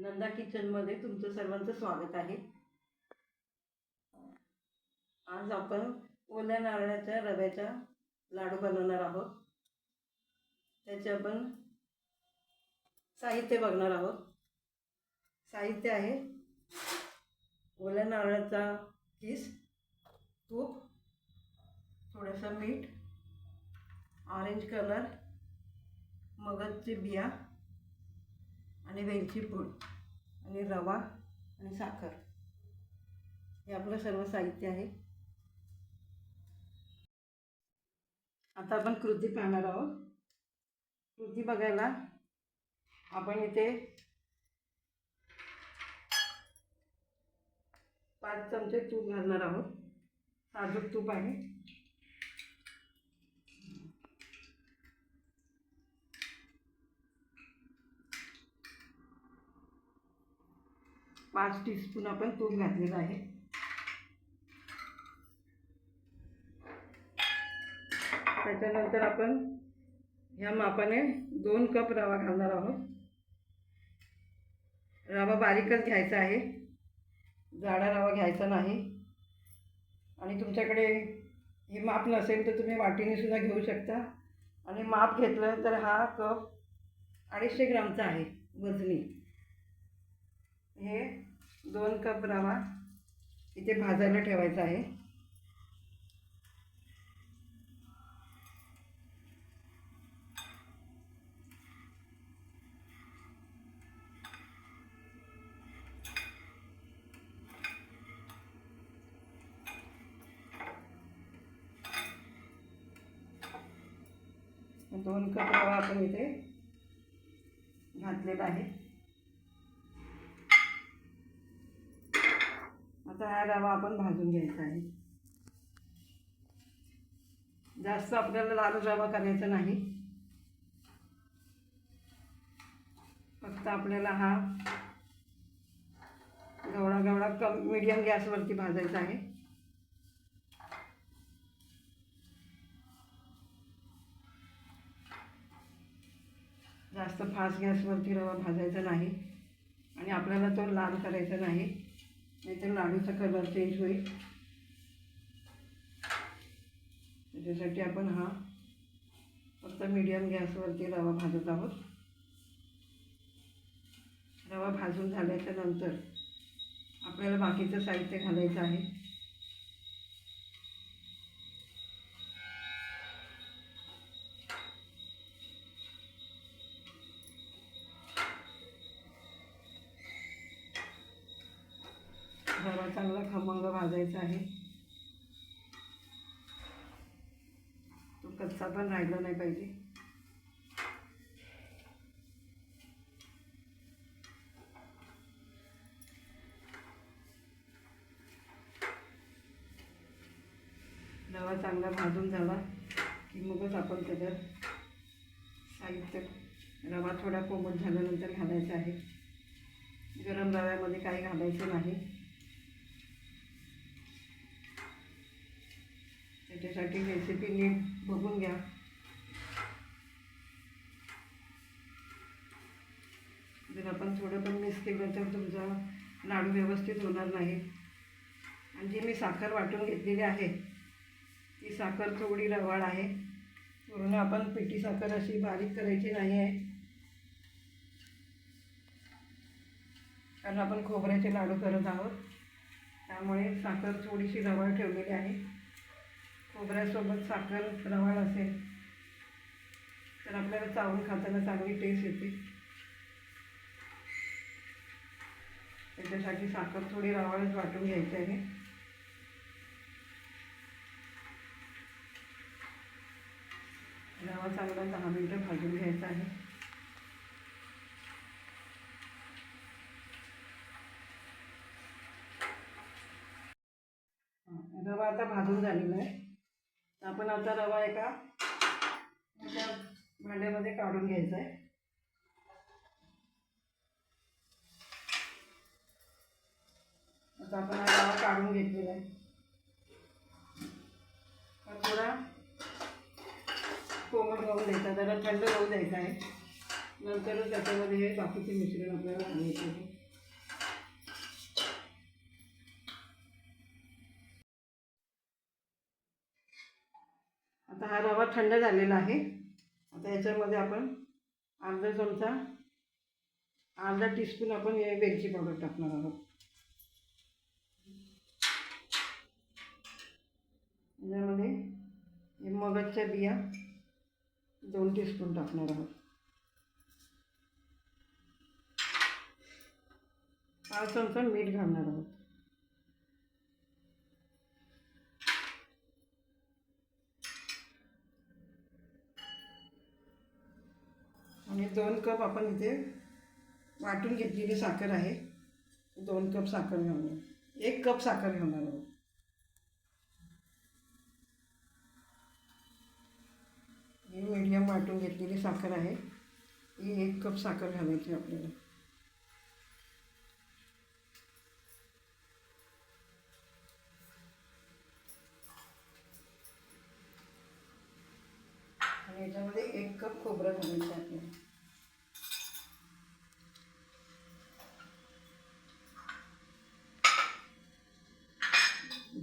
नंदा किचनमध्ये तुमचं सर्वांचं स्वागत आहे। आज आपण ओल्या नारळाच्या रव्याचा लाडू बनवणार आहोत। त्याचे आपण साहित्य बघणार आहोत। साहित्य आहे ओल्या नारळाचा किस, तूप, थोडंसं मीठ, ऑरेंज कलर, मगजची बिया आणि वेलची पूड आणि रवा आणि साखर हे आपलं सर्व साहित्य आहे। आता आपण कृती पाहणार आहोत। कृती बघायला आपण इथे 5 चमचे तूप घालणार आहोत। साजूक तूप आहे। 5 टीस्पून आपण तूप घातलेलं आहे। त्याच्यानंतर आपण ह्या मापाने 2 कप रवा घालणार आहोत। रवा बारीकच घ्यायचा आहे, जाडा रवा घ्यायचा नाही। आणि तुमच्याकडे हे माप नसेल तर तुम्ही वाटीने सुद्धा घेऊ शकता। आणि माप घेतलं तर हा कप 250 ग्रामचा आहे वजनी। हे 2 कप रवा इथे भाजायला ठेवायचा आहे। दोन कप रवा आपण इथे घातलेला आहे। आता हा रवा आपण भाजून घ्यायचा आहे। जास्त आपल्याला लाल रवा करायचा नाही, फक्त आपल्याला हा गवळा गवळा मीडियम गॅसवरती भाजायचा आहे। जास्त फास्ट गॅसवरती रवा भाजायचा नाही आणि आपल्याला तो लाल करायचा नाही, नाहीतर लाडूचा कलर चेंज होईल। त्याच्यासाठी आपण हा फक्त मीडियम गॅसवरती रवा भाजत आहोत। रवा भाजून झाल्याच्या नंतर आपल्याला बाकीचं साहित्य घालायचं आहे। रवा चांगला खमंग भाजायचा आहे, तो कच्चा पण राहिला नाही पाहिजे। रवा चांगला भाजून झाला की मगच आपण त्याच्यात साहित्य रवा थोडा कोमट झाल्यानंतर घालायचा आहे। गरम रव्यामध्ये काही घालायचं नाही। त्याच्यासाठी रेसिपी नीट बघून घ्या। जर आपण थोडं पण मिस केलं तर तुमचा लाडू व्यवस्थित होणार नाही। आणि जी मी साखर वाटून घेतलेली आहे ती साखर थोडी रवाळ आहे, पूर्ण आपण पिठी साखर अशी बारीक करायची नाही आहे, कारण आपण खोबऱ्याचे लाडू करत आहोत। त्यामुळे साखर थोडीशी रवाळ ठेवलेली आहे। खोबऱ्यासोबत साखर रवाळ असेल तर आपल्याला चावून खाताना चांगली टेस्ट येते। त्याच्यासाठी साखर थोडी रवाळच वाटून घ्यायची आहे। रवा चांगला 10 मिनिटं भाजून घ्यायचा आहे। रवा आता भाजून झालेला आहे। आपण आता रवा एका भांड्यामध्ये काढून घ्यायचा आहे। आता आपण हा रवा काढून घेतलेला आहे। हा थोडा कोमट होऊ द्यायचा, जरा थंड होऊ द्यायचा आहे। नंतर त्याच्यामध्ये हे बाकीचे मिश्रण आपल्याला घालायचे आहे. आता हा रवा थंड झालेला आहे. आता याच्यामध्ये आपण अर्धा टीस्पून आपण हे वेलची पावडर टाकणार आहोत. याच्यामध्ये हे मगजच्या बिया 2 टीस्पून टाकणार आहोत. 5 चमचा मीठ घालणार आहोत. आणि 2 कप आपण इथे वाटून घेतलेली साखर आहे. 2 कप साखर घालणार. 1 कप साखर घालणार आहोत. ही मीडियम वाटून घेतलेली साखर आहे. ही 1 कप साखर घालायची आपल्याला. आणि याच्यामध्ये 1 कप खोबरं घालायचं आपल्याला.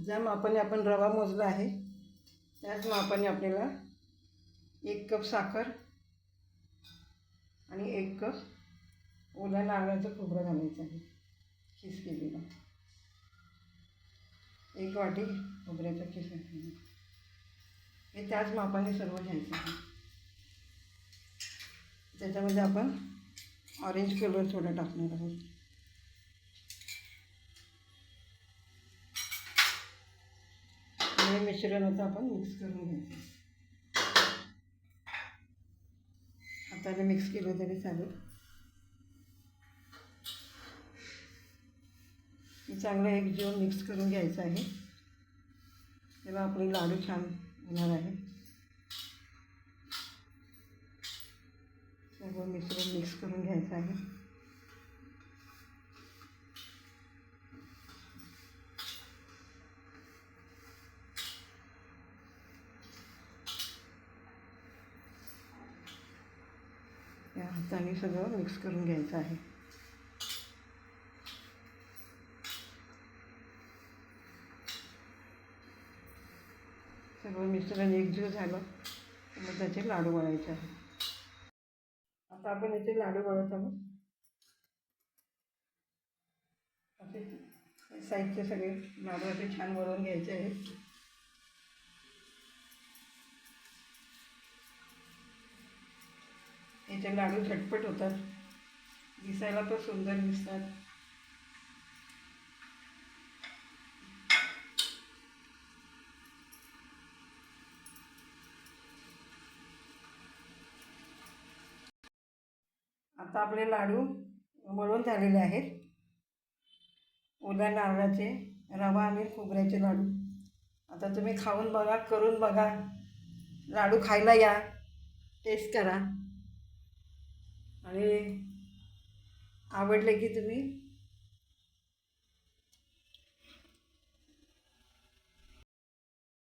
ज्या मापाने आपण रवा मोजला आहे त्याच मापाने आपल्याला 1 कप साखर आणि 1 कप ओल्या नारळाचं खोबरं घालायचं आहे. खीस केलेला 1 वाटी खोबऱ्याचा खीस घालायचा. हे त्याच मापाने सर्व घ्यायचं आहे. त्याच्यामध्ये आपण ऑरेंज कलर थोडा टाकणार आहोत. हे मिश्रण आता आपण मिक्स करून घ्यायचं. हाताने मिक्स केलं तरी चालेल. चांगलं एकजीव मिक्स करून घ्यायचं आहे. तेव्हा आपले लाडू छान होणार आहे. सर्व मिश्रण मिक्स करून घ्यायचं आहे. या हाताने सगळं मिक्स करून घ्यायचं आहे. सगळं मिश्रण एकजीव झालं मग त्याचे लाडू वळायचे आहे. आता आपण याचे लाडू वळत आहोत. असे साईडचे सगळे लाडू असे छान वळून घ्यायचे आहेत. याचे लाडू झटपट होतात. दिसायला पण सुंदर दिसतात. आता आपले लाडू वळून झालेले आहेत. ओल्या नारळाचे, रवा आणि खोबऱ्याचे लाडू. आता तुम्ही खाऊन बघा, करून बघा. लाडू खायला या, टेस्ट करा आणि आवडले की तुम्ही